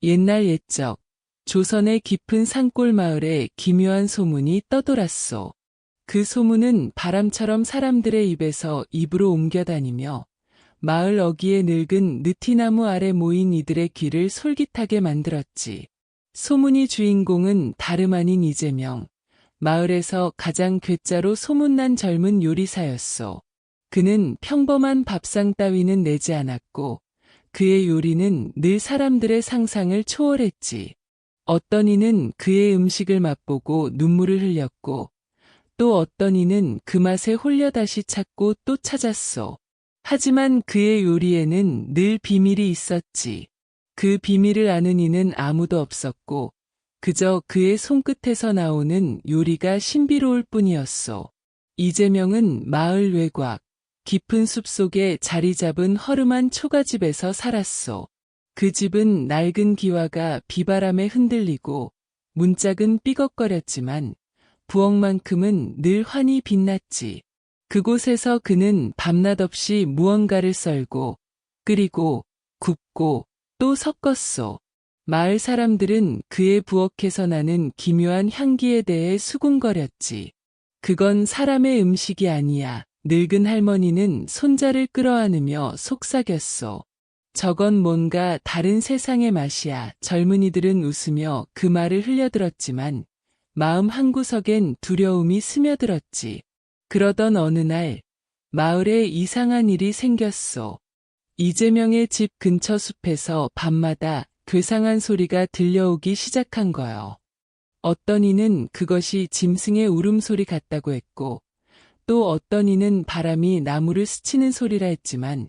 옛날 옛적 조선의 깊은 산골 마을에 기묘한 소문이 떠돌았소. 그 소문은 바람처럼 사람들의 입에서 입으로 옮겨다니며 마을 어귀에 늙은 느티나무 아래 모인 이들의 귀를 솔깃하게 만들었지. 소문의 주인공은 다름 아닌 이재명, 마을에서 가장 괴짜로 소문난 젊은 요리사였소. 그는 평범한 밥상 따위는 내지 않았고 그의 요리는 늘 사람들의 상상을 초월했지. 어떤 이는 그의 음식을 맛보고 눈물을 흘렸고 또 어떤 이는 그 맛에 홀려 다시 찾고 또 찾았소. 하지만 그의 요리에는 늘 비밀이 있었지. 그 비밀을 아는 이는 아무도 없었고 그저 그의 손끝에서 나오는 요리가 신비로울 뿐이었소. 이재명은 마을 외곽, 깊은 숲속에 자리 잡은 허름한 초가집에서 살았소. 그 집은 낡은 기와가 비바람에 흔들리고 문짝은 삐걱거렸지만 부엌만큼은 늘 환히 빛났지. 그곳에서 그는 밤낮 없이 무언가를 썰고 끓이고 굽고 또 섞었소. 마을 사람들은 그의 부엌에서 나는 기묘한 향기에 대해 수군거렸지. 그건 사람의 음식이 아니야. 늙은 할머니는 손자를 끌어안으며 속삭였소. 저건 뭔가 다른 세상의 맛이야. 젊은이들은 웃으며 그 말을 흘려들었지만 마음 한구석엔 두려움이 스며들었지. 그러던 어느 날 마을에 이상한 일이 생겼소. 이재명의 집 근처 숲에서 밤마다 괴상한 소리가 들려오기 시작한 거요. 어떤 이는 그것이 짐승의 울음소리 같다고 했고 또 어떤 이는 바람이 나무를 스치는 소리라 했지만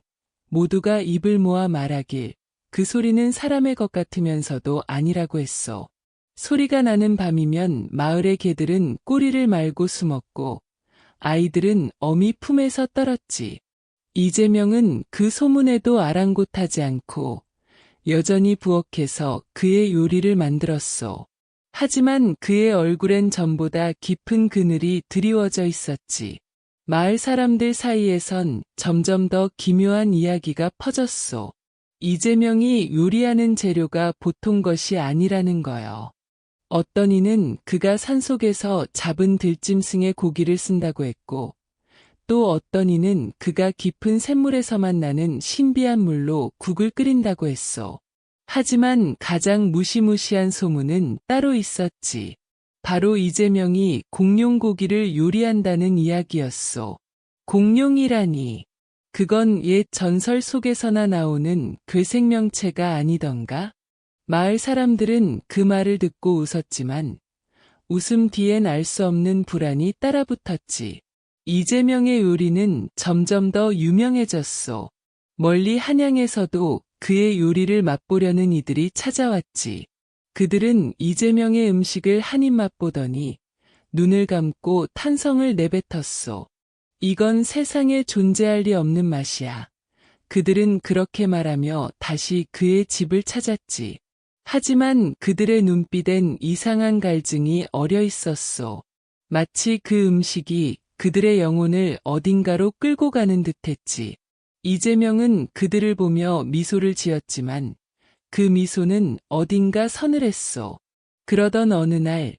모두가 입을 모아 말하길 그 소리는 사람의 것 같으면서도 아니라고 했소. 소리가 나는 밤이면 마을의 개들은 꼬리를 말고 숨었고 아이들은 어미 품에서 떨었지. 이재명은 그 소문에도 아랑곳하지 않고 여전히 부엌에서 그의 요리를 만들었소. 하지만 그의 얼굴엔 전보다 깊은 그늘이 드리워져 있었지. 마을 사람들 사이에선 점점 더 기묘한 이야기가 퍼졌소. 이재명이 요리하는 재료가 보통 것이 아니라는 거요. 어떤 이는 그가 산속에서 잡은 들짐승의 고기를 쓴다고 했고 또 어떤 이는 그가 깊은 샘물에서만 나는 신비한 물로 국을 끓인다고 했소. 하지만 가장 무시무시한 소문은 따로 있었지. 바로 이재명이 공룡 고기를 요리한다는 이야기였소. 공룡이라니. 그건 옛 전설 속에서나 나오는 괴생명체가 아니던가? 마을 사람들은 그 말을 듣고 웃었지만 웃음 뒤엔 알 수 없는 불안이 따라붙었지. 이재명의 요리는 점점 더 유명해졌소. 멀리 한양에서도 그의 요리를 맛보려는 이들이 찾아왔지. 그들은 이재명의 음식을 한 입 맛보더니 눈을 감고 탄성을 내뱉었소. 이건 세상에 존재할 리 없는 맛이야. 그들은 그렇게 말하며 다시 그의 집을 찾았지. 하지만 그들의 눈빛엔 이상한 갈증이 어려 있었소. 마치 그 음식이 그들의 영혼을 어딘가로 끌고 가는 듯했지. 이재명은 그들을 보며 미소를 지었지만 그 미소는 어딘가 서늘했소. 그러던 어느 날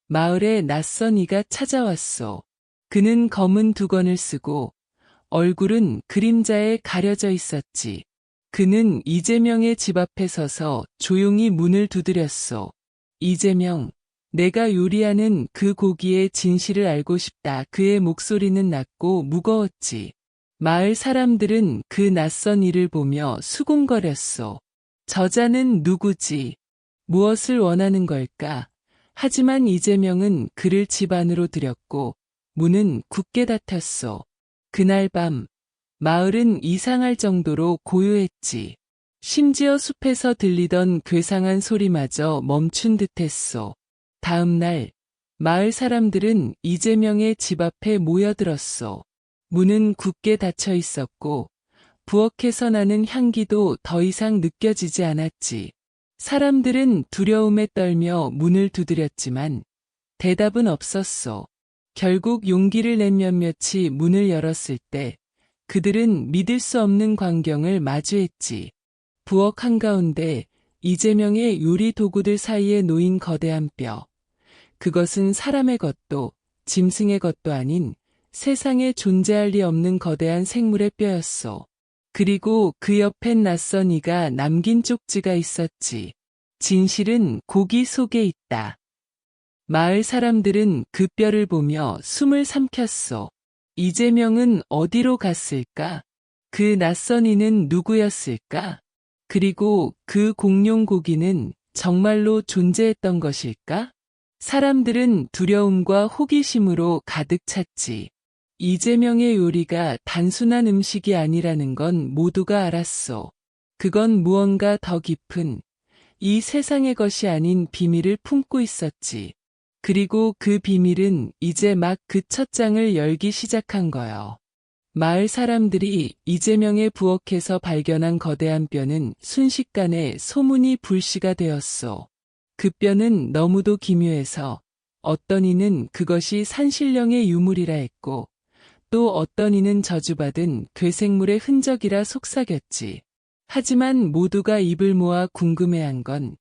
마을에 낯선 이가 찾아왔소. 그는 검은 두건을 쓰고 얼굴은 그림자에 가려져 있었지. 그는 이재명의 집 앞에 서서 조용히 문을 두드렸소. 이재명, 내가 요리하는 그 고기의 진실을 알고 싶다. 그의 목소리는 낮고 무거웠지. 마을 사람들은 그 낯선 이를 보며 수군거렸소. 저자는 누구지? 무엇을 원하는 걸까? 하지만 이재명은 그를 집 안으로 들였고 문은 굳게 닫혔소. 그날 밤 마을은 이상할 정도로 고요했지. 심지어 숲에서 들리던 괴상한 소리마저 멈춘 듯했소. 다음 날 마을 사람들은 이재명의 집 앞에 모여들었소. 문은 굳게 닫혀 있었고 부엌에서 나는 향기도 더 이상 느껴지지 않았지. 사람들은 두려움에 떨며 문을 두드렸지만 대답은 없었소. 결국 용기를 낸 몇몇이 문을 열었을 때 그들은 믿을 수 없는 광경을 마주했지. 부엌 한가운데 이재명의 요리 도구들 사이에 놓인 거대한 뼈. 그것은 사람의 것도 짐승의 것도 아닌 세상에 존재할 리 없는 거대한 생물의 뼈였소. 그리고 그 옆엔 낯선 이가 남긴 쪽지가 있었지. 진실은 고기 속에 있다. 마을 사람들은 그 뼈를 보며 숨을 삼켰소. 이재명은 어디로 갔을까? 그 낯선 이는 누구였을까? 그리고 그 공룡 고기는 정말로 존재했던 것일까? 사람들은 두려움과 호기심으로 가득 찼지. 이재명의 요리가 단순한 음식이 아니라는 건 모두가 알았소. 그건 무언가 더 깊은 이 세상의 것이 아닌 비밀을 품고 있었지. 그리고 그 비밀은 이제 막 그 첫 장을 열기 시작한 거요. 마을 사람들이 이재명의 부엌에서 발견한 거대한 뼈는 순식간에 소문이 불씨가 되었소. 그 뼈는 너무도 기묘해서 어떤 이는 그것이 산신령의 유물이라 했고 또 어떤 이는 저주받은 괴생물의 흔적이라 속삭였지. 하지만 모두가 입을 모아 궁금해한 건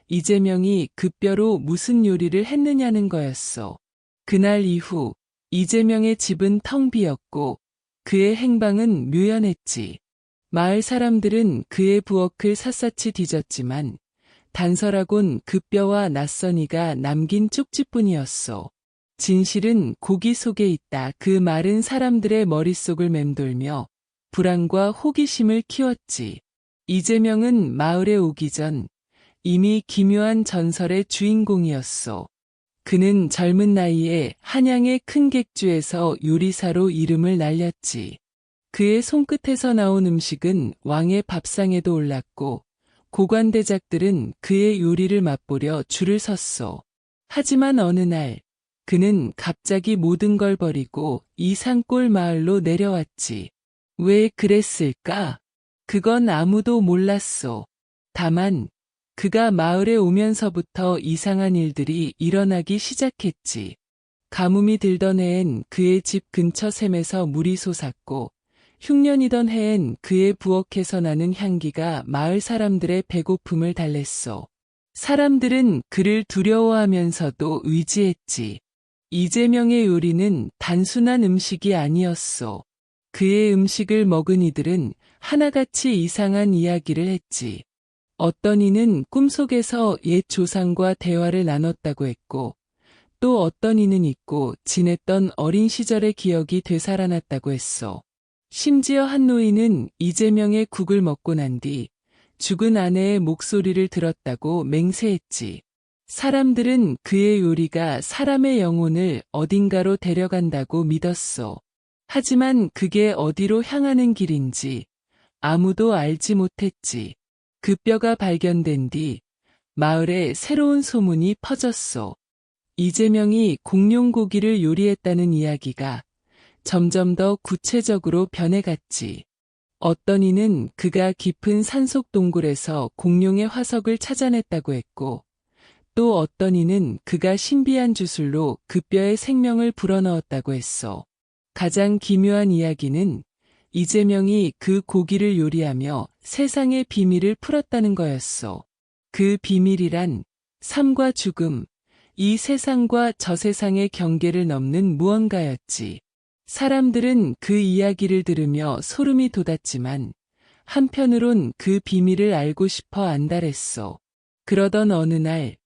이재명이 그 뼈로 무슨 요리를 했느냐는 거였어. 그날 이후 이재명의 집은 텅 비었고 그의 행방은 묘연했지. 마을 사람들은 그의 부엌을 샅샅이 뒤졌지만 단서라곤 그 뼈와 낯선 이가 남긴 쪽지뿐이었어. 진실은 고기 속에 있다. 그 말은 사람들의 머릿속을 맴돌며 불안과 호기심을 키웠지. 이재명은 마을에 오기 전 이미 기묘한 전설의 주인공이었소. 그는 젊은 나이에 한양의 큰 객주에서 요리사로 이름을 날렸지. 그의 손끝에서 나온 음식은 왕의 밥상에도 올랐고 고관대작들은 그의 요리를 맛보려 줄을 섰소. 하지만 어느 날 그는 갑자기 모든 걸 버리고 이 산골 마을로 내려왔지. 왜 그랬을까? 그건 아무도 몰랐소. 다만 그가 마을에 오면서부터 이상한 일들이 일어나기 시작했지. 가뭄이 들던 해엔 그의 집 근처 샘에서 물이 솟았고 흉년이던 해엔 그의 부엌에서 나는 향기가 마을 사람들의 배고픔을 달랬소. 사람들은 그를 두려워하면서도 의지했지. 이재명의 요리는 단순한 음식이 아니었소. 그의 음식을 먹은 이들은 하나같이 이상한 이야기를 했지. 어떤 이는 꿈속에서 옛 조상과 대화를 나눴다고 했고, 또 어떤 이는 잊고 지냈던 어린 시절의 기억이 되살아났다고 했소. 심지어 한 노인은 이재명의 국을 먹고 난 뒤 죽은 아내의 목소리를 들었다고 맹세했지. 사람들은 그의 요리가 사람의 영혼을 어딘가로 데려간다고 믿었소. 하지만 그게 어디로 향하는 길인지 아무도 알지 못했지. 그 뼈가 발견된 뒤 마을에 새로운 소문이 퍼졌소. 이재명이 공룡 고기를 요리했다는 이야기가 점점 더 구체적으로 변해갔지. 어떤 이는 그가 깊은 산속 동굴에서 공룡의 화석을 찾아냈다고 했고, 또 어떤 이는 그가 신비한 주술로 그 뼈에 생명을 불어넣었다고 했어. 가장 기묘한 이야기는 이재명이 그 고기를 요리하며 세상의 비밀을 풀었다는 거였어. 그 비밀이란 삶과 죽음, 이 세상과 저 세상의 경계를 넘는 무언가였지. 사람들은 그 이야기를 들으며 소름이 돋았지만 한편으론 그 비밀을 알고 싶어 안달했어. 그러던 어느 날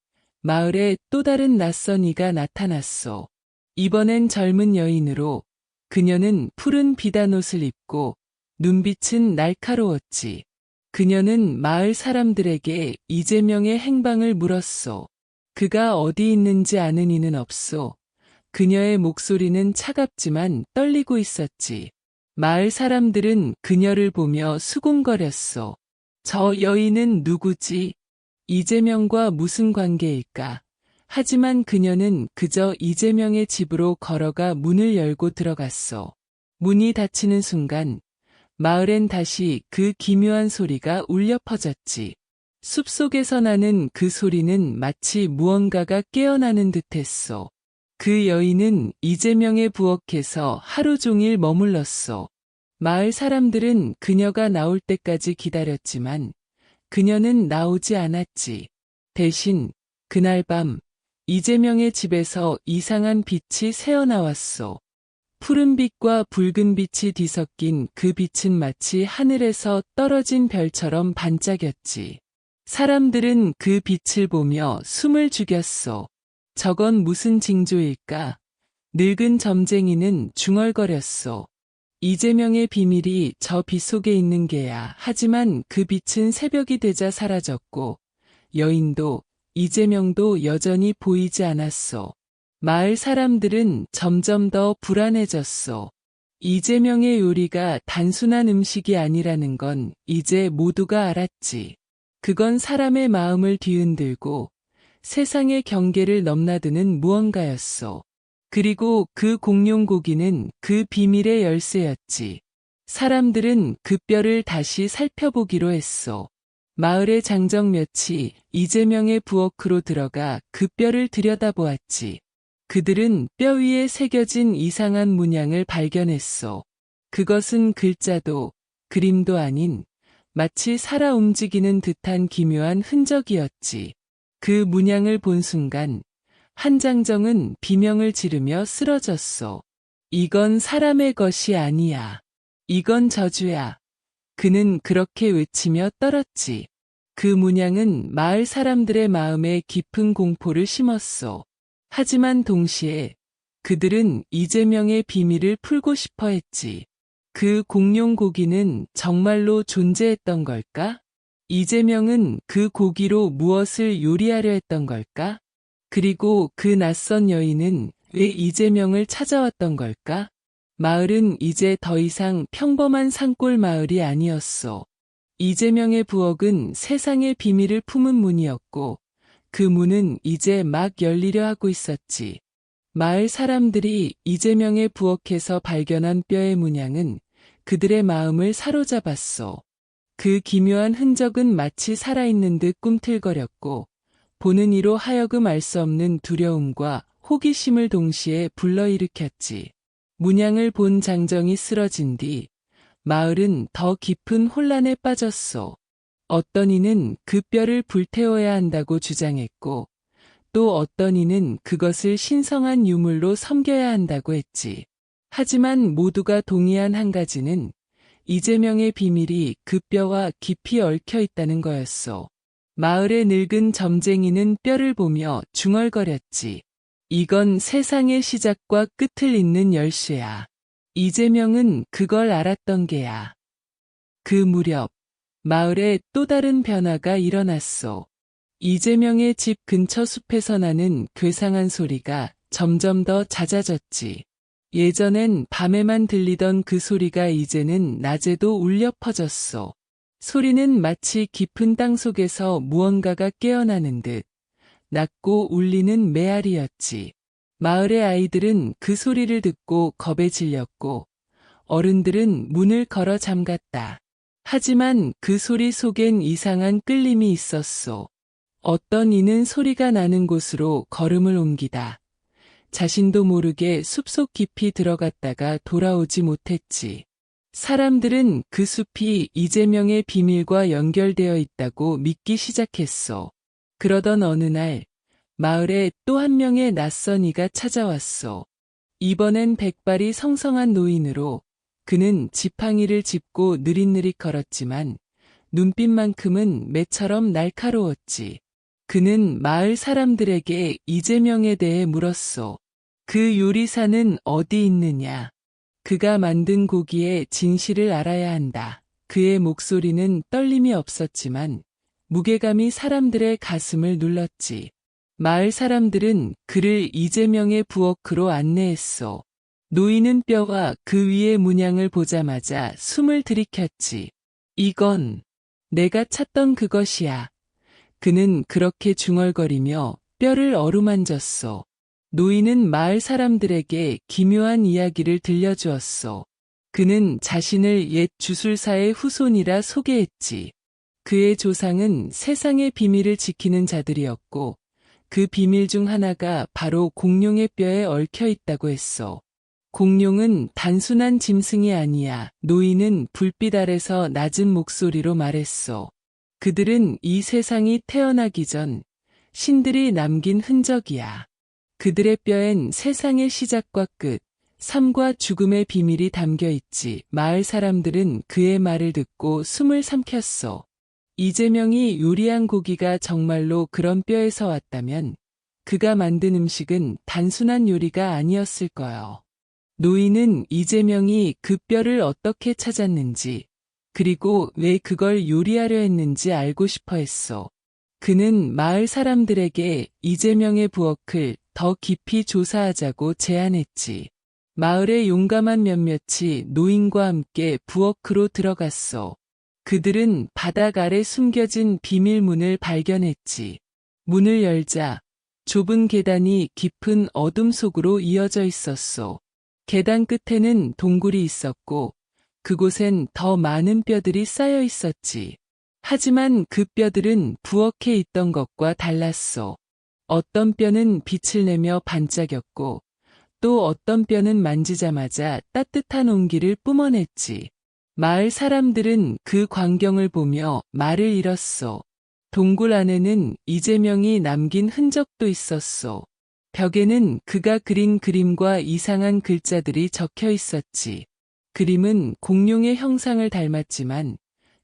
마을에 또 다른 낯선 이가 나타났어. 이번엔 젊은 여인으로 그녀는 푸른 비단옷을 입고 눈빛은 날카로웠지. 그녀는 마을 사람들에게 이재명의 행방을 물었어. 그가 어디 있는지 아는 이는 없소. 그녀의 목소리는 차갑지만 떨리고 있었지. 마을 사람들은 그녀를 보며 수군거렸어. 저 여인은 누구지? 이재명과 무슨 관계일까? 하지만 그녀는 그저 이재명의 집으로 걸어가 문을 열고 들어갔어. 문이 닫히는 순간 마을엔 다시 그 기묘한 소리가 울려 퍼졌지. 숲속에서 나는 그 소리는 마치 무언가가 깨어나는 듯했어. 그 여인은 이재명의 부엌에서 하루 종일 머물렀어. 마을 사람들은 그녀가 나올 때까지 기다렸지만 그녀는 나오지 않았지. 대신 그날 밤 이재명의 집에서 이상한 빛이 새어나왔어. 푸른빛과 붉은빛이 뒤섞인 그 빛은 마치 하늘에서 떨어진 별처럼 반짝였지. 사람들은 그 빛을 보며 숨을 죽였어. 저건 무슨 징조일까? 늙은 점쟁이는 중얼거렸어. 이재명의 비밀이 저 빛 속에 있는 게야. 하지만 그 빛은 새벽이 되자 사라졌고 여인도 이재명도 여전히 보이지 않았어. 마을 사람들은 점점 더 불안해졌어. 이재명의 요리가 단순한 음식이 아니라는 건 이제 모두가 알았지. 그건 사람의 마음을 뒤흔들고 세상의 경계를 넘나드는 무언가였어. 그리고 그 공룡 고기는 그 비밀의 열쇠였지. 사람들은 그 뼈를 다시 살펴보기로 했어. 마을의 장정몇이 이재명의 부엌으로 들어가 그 뼈를 들여다보았지. 그들은 뼈 위에 새겨진 이상한 문양을 발견했어. 그것은 글자도 그림도 아닌 마치 살아 움직이는 듯한 기묘한 흔적이었지. 그 문양을 본 순간 한장정은 비명을 지르며 쓰러졌어. 이건 사람의 것이 아니야. 이건 저주야. 그는 그렇게 외치며 떨었지. 그 문양은 마을 사람들의 마음에 깊은 공포를 심었어. 하지만 동시에 그들은 이재명의 비밀을 풀고 싶어 했지. 그 공룡 고기는 정말로 존재했던 걸까? 이재명은 그 고기로 무엇을 요리하려 했던 걸까? 그리고 그 낯선 여인은 왜 이재명을 찾아왔던 걸까? 마을은 이제 더 이상 평범한 산골 마을이 아니었어. 이재명의 부엌은 세상의 비밀을 품은 문이었고 그 문은 이제 막 열리려 하고 있었지. 마을 사람들이 이재명의 부엌에서 발견한 뼈의 문양은 그들의 마음을 사로잡았어. 그 기묘한 흔적은 마치 살아있는 듯 꿈틀거렸고 보는 이로 하여금 알 수 없는 두려움과 호기심을 동시에 불러일으켰지. 문양을 본 장정이 쓰러진 뒤 마을은 더 깊은 혼란에 빠졌어. 어떤 이는 그 뼈를 불태워야 한다고 주장했고 또 어떤 이는 그것을 신성한 유물로 섬겨야 한다고 했지. 하지만 모두가 동의한 한 가지는 이재명의 비밀이 그 뼈와 깊이 얽혀 있다는 거였어. 마을의 늙은 점쟁이는 뼈를 보며 중얼거렸지. 이건 세상의 시작과 끝을 잇는 열쇠야. 이재명은 그걸 알았던 게야. 그 무렵 마을에 또 다른 변화가 일어났어. 이재명의 집 근처 숲에서 나는 괴상한 소리가 점점 더 잦아졌지. 예전엔 밤에만 들리던 그 소리가 이제는 낮에도 울려 퍼졌어. 소리는 마치 깊은 땅 속에서 무언가가 깨어나는 듯 낮고 울리는 메아리였지. 마을의 아이들은 그 소리를 듣고 겁에 질렸고 어른들은 문을 걸어 잠갔다. 하지만 그 소리 속엔 이상한 끌림이 있었어. 어떤 이는 소리가 나는 곳으로 걸음을 옮기다. 자신도 모르게 숲속 깊이 들어갔다가 돌아오지 못했지. 사람들은 그 숲이 이재명의 비밀과 연결되어 있다고 믿기 시작했어. 그러던 어느 날 마을에 또 한 명의 낯선 이가 찾아왔어. 이번엔 백발이 성성한 노인으로 그는 지팡이를 짚고 느릿느릿 걸었지만 눈빛만큼은 매처럼 날카로웠지. 그는 마을 사람들에게 이재명에 대해 물었어. 그 요리사는 어디 있느냐? 그가 만든 고기의 진실을 알아야 한다. 그의 목소리는 떨림이 없었지만 무게감이 사람들의 가슴을 눌렀지. 마을 사람들은 그를 이재명의 부엌으로 안내했어. 노인은 뼈와 그 위의 문양을 보자마자 숨을 들이켰지. 이건 내가 찾던 그것이야. 그는 그렇게 중얼거리며 뼈를 어루만졌어. 노인은 마을 사람들에게 기묘한 이야기를 들려주었어. 그는 자신을 옛 주술사의 후손이라 소개했지. 그의 조상은 세상의 비밀을 지키는 자들이었고 그 비밀 중 하나가 바로 공룡의 뼈에 얽혀 있다고 했어. 공룡은 단순한 짐승이 아니야. 노인은 불빛 아래서 낮은 목소리로 말했어. 그들은 이 세상이 태어나기 전 신들이 남긴 흔적이야. 그들의 뼈엔 세상의 시작과 끝, 삶과 죽음의 비밀이 담겨 있지. 마을 사람들은 그의 말을 듣고 숨을 삼켰어. 이재명이 요리한 고기가 정말로 그런 뼈에서 왔다면 그가 만든 음식은 단순한 요리가 아니었을 거요. 노인은 이재명이 그 뼈를 어떻게 찾았는지, 그리고 왜 그걸 요리하려 했는지 알고 싶어 했어. 그는 마을 사람들에게 이재명의 부엌을 더 깊이 조사하자고 제안했지. 마을의 용감한 몇몇이 노인과 함께 부엌으로 들어갔어. 그들은 바닥 아래 숨겨진 비밀문을 발견했지. 문을 열자 좁은 계단이 깊은 어둠 속으로 이어져 있었어. 계단 끝에는 동굴이 있었고 그곳엔 더 많은 뼈들이 쌓여 있었지. 하지만 그 뼈들은 부엌에 있던 것과 달랐어. 어떤 뼈는 빛을 내며 반짝였고 또 어떤 뼈는 만지자마자 따뜻한 온기를 뿜어냈지. 마을 사람들은 그 광경을 보며 말을 잃었어. 동굴 안에는 이재명이 남긴 흔적도 있었어. 벽에는 그가 그린 그림과 이상한 글자들이 적혀 있었지. 그림은 공룡의 형상을 닮았지만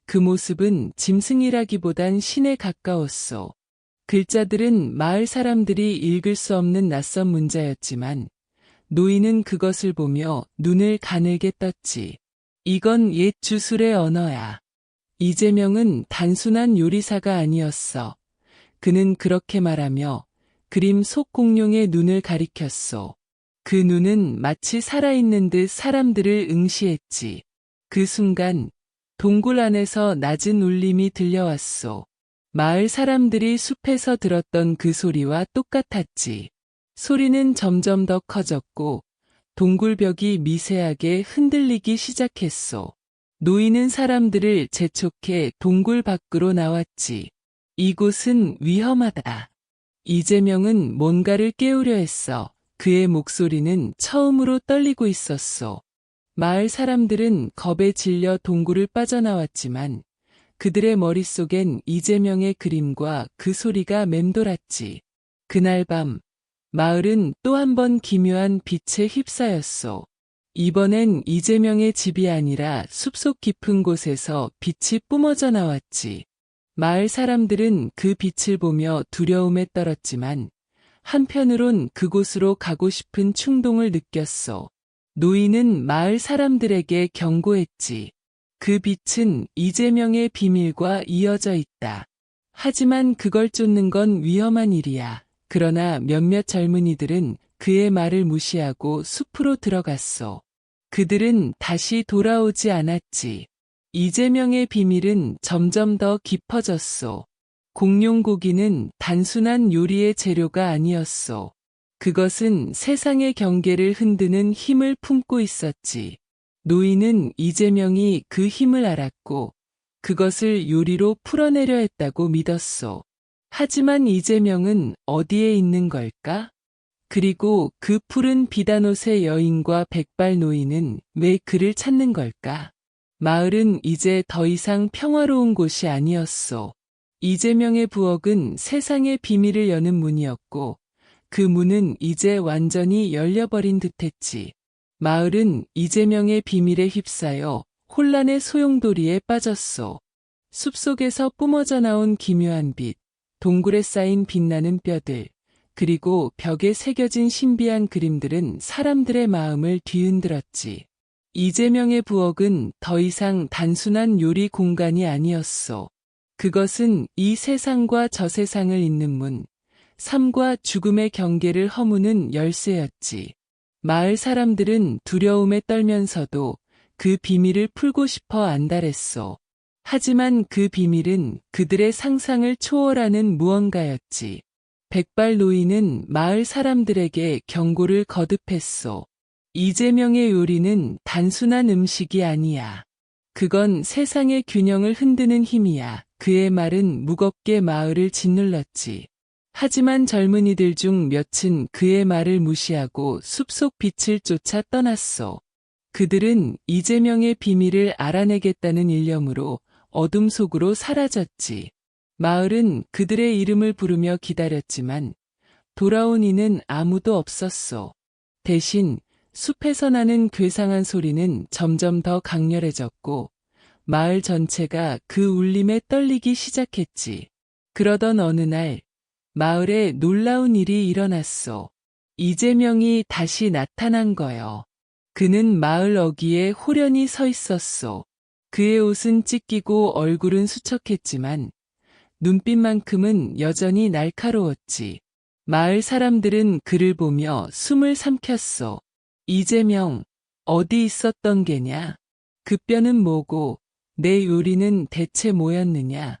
그 모습은 짐승이라기보단 신에 가까웠어. 글자들은 마을 사람들이 읽을 수 없는 낯선 문자였지만 노인은 그것을 보며 눈을 가늘게 떴지. 이건 옛 주술의 언어야. 이재명은 단순한 요리사가 아니었어. 그는 그렇게 말하며 그림 속 공룡의 눈을 가리켰소. 그 눈은 마치 살아있는 듯 사람들을 응시했지. 그 순간 동굴 안에서 낮은 울림이 들려왔소. 마을 사람들이 숲에서 들었던 그 소리와 똑같았지. 소리는 점점 더 커졌고 동굴벽이 미세하게 흔들리기 시작했소. 노인은 사람들을 재촉해 동굴 밖으로 나왔지. 이곳은 위험하다. 이재명은 뭔가를 깨우려 했어. 그의 목소리는 처음으로 떨리고 있었소. 마을 사람들은 겁에 질려 동굴을 빠져나왔지만 그들의 머릿속엔 이재명의 그림과 그 소리가 맴돌았지. 그날 밤 마을은 또 한 번 기묘한 빛에 휩싸였소. 이번엔 이재명의 집이 아니라 숲속 깊은 곳에서 빛이 뿜어져 나왔지. 마을 사람들은 그 빛을 보며 두려움에 떨었지만 한편으론 그곳으로 가고 싶은 충동을 느꼈어. 노인은 마을 사람들에게 경고했지. 그 빛은 이재명의 비밀과 이어져 있다. 하지만 그걸 쫓는 건 위험한 일이야. 그러나 몇몇 젊은이들은 그의 말을 무시하고 숲으로 들어갔어. 그들은 다시 돌아오지 않았지. 이재명의 비밀은 점점 더 깊어졌어. 공룡 고기는 단순한 요리의 재료가 아니었어. 그것은 세상의 경계를 흔드는 힘을 품고 있었지. 노인은 이재명이 그 힘을 알았고 그것을 요리로 풀어내려 했다고 믿었어. 하지만 이재명은 어디에 있는 걸까? 그리고 그 푸른 비단옷의 여인과 백발 노인은 왜 그를 찾는 걸까? 마을은 이제 더 이상 평화로운 곳이 아니었어. 이재명의 부엌은 세상의 비밀을 여는 문이었고 그 문은 이제 완전히 열려버린 듯했지. 마을은 이재명의 비밀에 휩싸여 혼란의 소용돌이에 빠졌어. 숲속에서 뿜어져 나온 기묘한 빛, 동굴에 쌓인 빛나는 뼈들, 그리고 벽에 새겨진 신비한 그림들은 사람들의 마음을 뒤흔들었지. 이재명의 부엌은 더 이상 단순한 요리 공간이 아니었어. 그것은 이 세상과 저 세상을 잇는 문, 삶과 죽음의 경계를 허무는 열쇠였지. 마을 사람들은 두려움에 떨면서도 그 비밀을 풀고 싶어 안달했어. 하지만 그 비밀은 그들의 상상을 초월하는 무언가였지. 백발 노인은 마을 사람들에게 경고를 거듭했어. 이재명의 요리는 단순한 음식이 아니야. 그건 세상의 균형을 흔드는 힘이야. 그의 말은 무겁게 마을을 짓눌렀지. 하지만 젊은이들 중 몇은 그의 말을 무시하고 숲속 빛을 쫓아 떠났어. 그들은 이재명의 비밀을 알아내겠다는 일념으로 어둠 속으로 사라졌지. 마을은 그들의 이름을 부르며 기다렸지만 돌아온 이는 아무도 없었어. 대신 숲에서 나는 괴상한 소리는 점점 더 강렬해졌고 마을 전체가 그 울림에 떨리기 시작했지. 그러던 어느 날 마을에 놀라운 일이 일어났어. 이재명이 다시 나타난 거요. 그는 마을 어귀에 호련히 서 있었어. 그의 옷은 찢기고 얼굴은 수척했지만 눈빛만큼은 여전히 날카로웠지. 마을 사람들은 그를 보며 숨을 삼켰어. 이재명, 어디 있었던 게냐? 그 뼈는 뭐고 내 요리는 대체 뭐였느냐?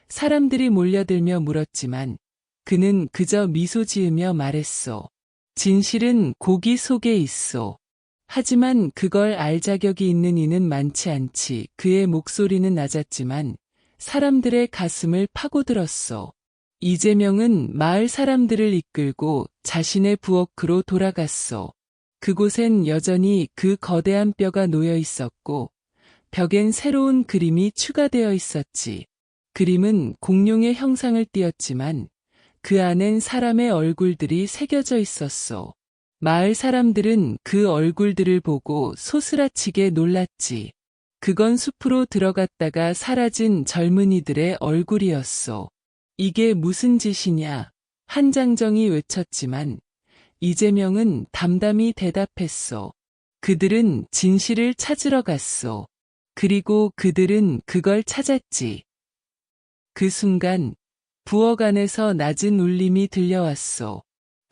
사람들이 몰려들며 물었지만 그는 그저 미소 지으며 말했어. 진실은 고기 속에 있어. 하지만 그걸 알 자격이 있는 이는 많지 않지. 그의 목소리는 낮았지만 사람들의 가슴을 파고들었어. 이재명은 마을 사람들을 이끌고 자신의 부엌으로 돌아갔어. 그곳엔 여전히 그 거대한 뼈가 놓여 있었고 벽엔 새로운 그림이 추가되어 있었지. 그림은 공룡의 형상을 띄었지만 그 안엔 사람의 얼굴들이 새겨져 있었어. 마을 사람들은 그 얼굴들을 보고 소스라치게 놀랐지. 그건 숲으로 들어갔다가 사라진 젊은이들의 얼굴이었어. 이게 무슨 짓이냐? 한장정이 외쳤지만 이재명은 담담히 대답했어. 그들은 진실을 찾으러 갔어. 그리고 그들은 그걸 찾았지. 그 순간 부엌 안에서 낮은 울림이 들려왔어.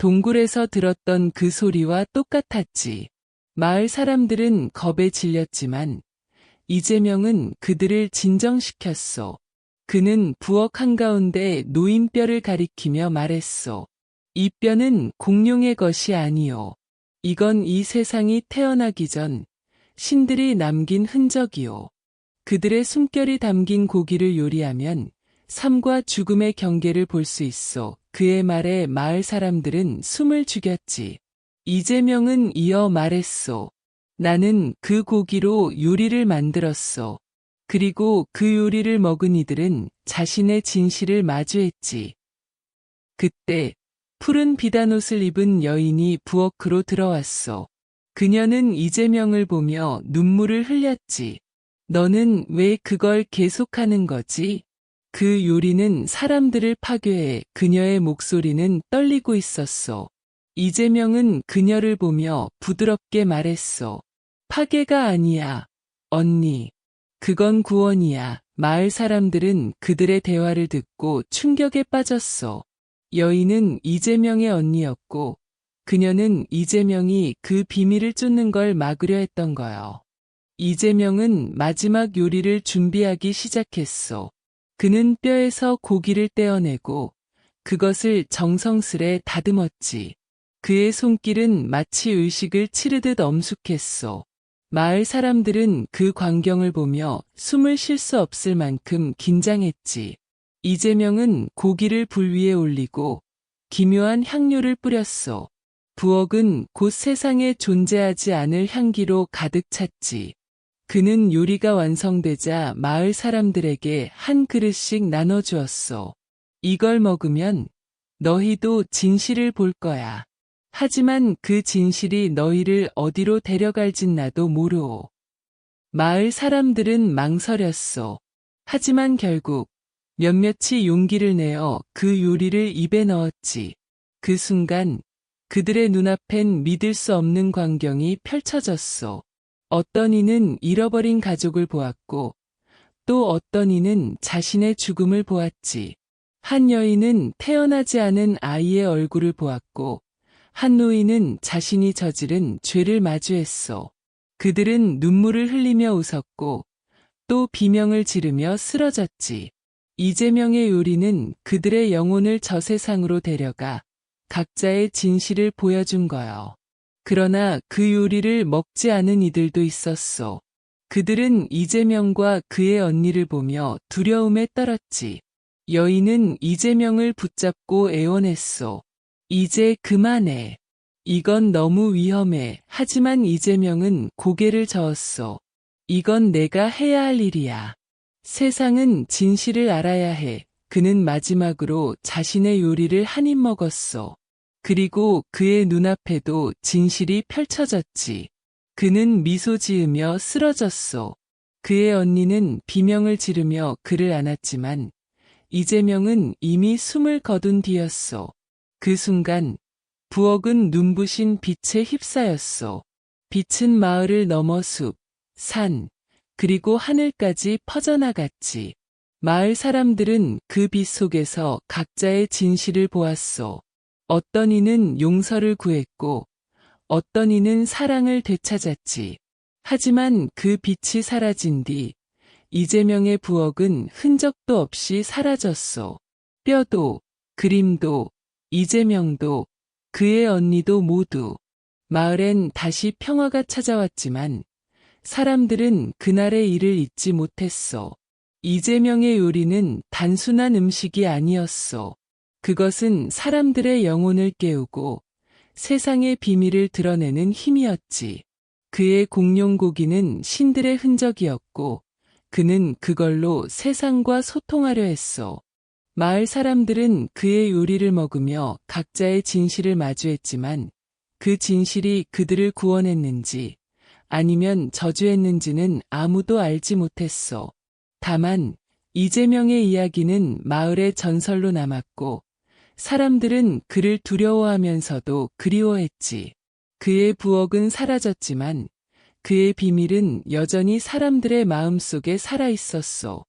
동굴에서 들었던 그 소리와 똑같았지. 마을 사람들은 겁에 질렸지만 이재명은 그들을 진정시켰어. 그는 부엌 한가운데 놓인 뼈를 가리키며 말했어. 이 뼈는 공룡의 것이 아니오. 이건 이 세상이 태어나기 전 신들이 남긴 흔적이오. 그들의 숨결이 담긴 고기를 요리하면 삶과 죽음의 경계를 볼 수 있어. 그의 말에 마을 사람들은 숨을 죽였지. 이재명은 이어 말했소. 나는 그 고기로 요리를 만들었어. 그리고 그 요리를 먹은 이들은 자신의 진실을 마주했지. 그때 푸른 비단옷을 입은 여인이 부엌으로 들어왔어. 그녀는 이재명을 보며 눈물을 흘렸지. 너는 왜 그걸 계속하는 거지? 그 요리는 사람들을 파괴해. 그녀의 목소리는 떨리고 있었어. 이재명은 그녀를 보며 부드럽게 말했어. 파괴가 아니야, 언니. 그건 구원이야. 마을 사람들은 그들의 대화를 듣고 충격에 빠졌어. 여인은 이재명의 언니였고 그녀는 이재명이 그 비밀을 쫓는 걸 막으려 했던 거요. 이재명은 마지막 요리를 준비하기 시작했어. 그는 뼈에서 고기를 떼어내고 그것을 정성스레 다듬었지. 그의 손길은 마치 의식을 치르듯 엄숙했어. 마을 사람들은 그 광경을 보며 숨을 쉴 수 없을 만큼 긴장했지. 이재명은 고기를 불 위에 올리고 기묘한 향료를 뿌렸어. 부엌은 곧 세상에 존재하지 않을 향기로 가득 찼지. 그는 요리가 완성되자 마을 사람들에게 한 그릇씩 나눠주었어. 이걸 먹으면 너희도 진실을 볼 거야. 하지만 그 진실이 너희를 어디로 데려갈진 나도 모르오. 마을 사람들은 망설였어. 하지만 결국 몇몇이 용기를 내어 그 요리를 입에 넣었지. 그 순간 그들의 눈앞엔 믿을 수 없는 광경이 펼쳐졌어. 어떤 이는 잃어버린 가족을 보았고 또 어떤 이는 자신의 죽음을 보았지. 한 여인은 태어나지 않은 아이의 얼굴을 보았고 한 노인은 자신이 저지른 죄를 마주했어. 그들은 눈물을 흘리며 웃었고 또 비명을 지르며 쓰러졌지. 이재명의 요리는 그들의 영혼을 저 세상으로 데려가 각자의 진실을 보여준 거요. 그러나 그 요리를 먹지 않은 이들도 있었어. 그들은 이재명과 그의 언니를 보며 두려움에 떨었지. 여인은 이재명을 붙잡고 애원했어. 이제 그만해. 이건 너무 위험해. 하지만 이재명은 고개를 저었어. 이건 내가 해야 할 일이야. 세상은 진실을 알아야 해. 그는 마지막으로 자신의 요리를 한 입 먹었어. 그리고 그의 눈앞에도 진실이 펼쳐졌지. 그는 미소 지으며 쓰러졌어. 그의 언니는 비명을 지르며 그를 안았지만 이재명은 이미 숨을 거둔 뒤였어. 그 순간 부엌은 눈부신 빛에 휩싸였어. 빛은 마을을 넘어 숲, 산, 그리고 하늘까지 퍼져나갔지. 마을 사람들은 그 빛 속에서 각자의 진실을 보았어. 어떤 이는 용서를 구했고, 어떤 이는 사랑을 되찾았지. 하지만 그 빛이 사라진 뒤, 이재명의 부엌은 흔적도 없이 사라졌어. 뼈도, 그림도, 이재명도, 그의 언니도 모두. 마을엔 다시 평화가 찾아왔지만, 사람들은 그날의 일을 잊지 못했어. 이재명의 요리는 단순한 음식이 아니었어. 그것은 사람들의 영혼을 깨우고 세상의 비밀을 드러내는 힘이었지. 그의 공룡 고기는 신들의 흔적이었고 그는 그걸로 세상과 소통하려 했어. 마을 사람들은 그의 요리를 먹으며 각자의 진실을 마주했지만 그 진실이 그들을 구원했는지 아니면 저주했는지는 아무도 알지 못했어. 다만 이재명의 이야기는 마을의 전설로 남았고 사람들은 그를 두려워하면서도 그리워했지. 그의 부엌은 사라졌지만 그의 비밀은 여전히 사람들의 마음속에 살아 있었어.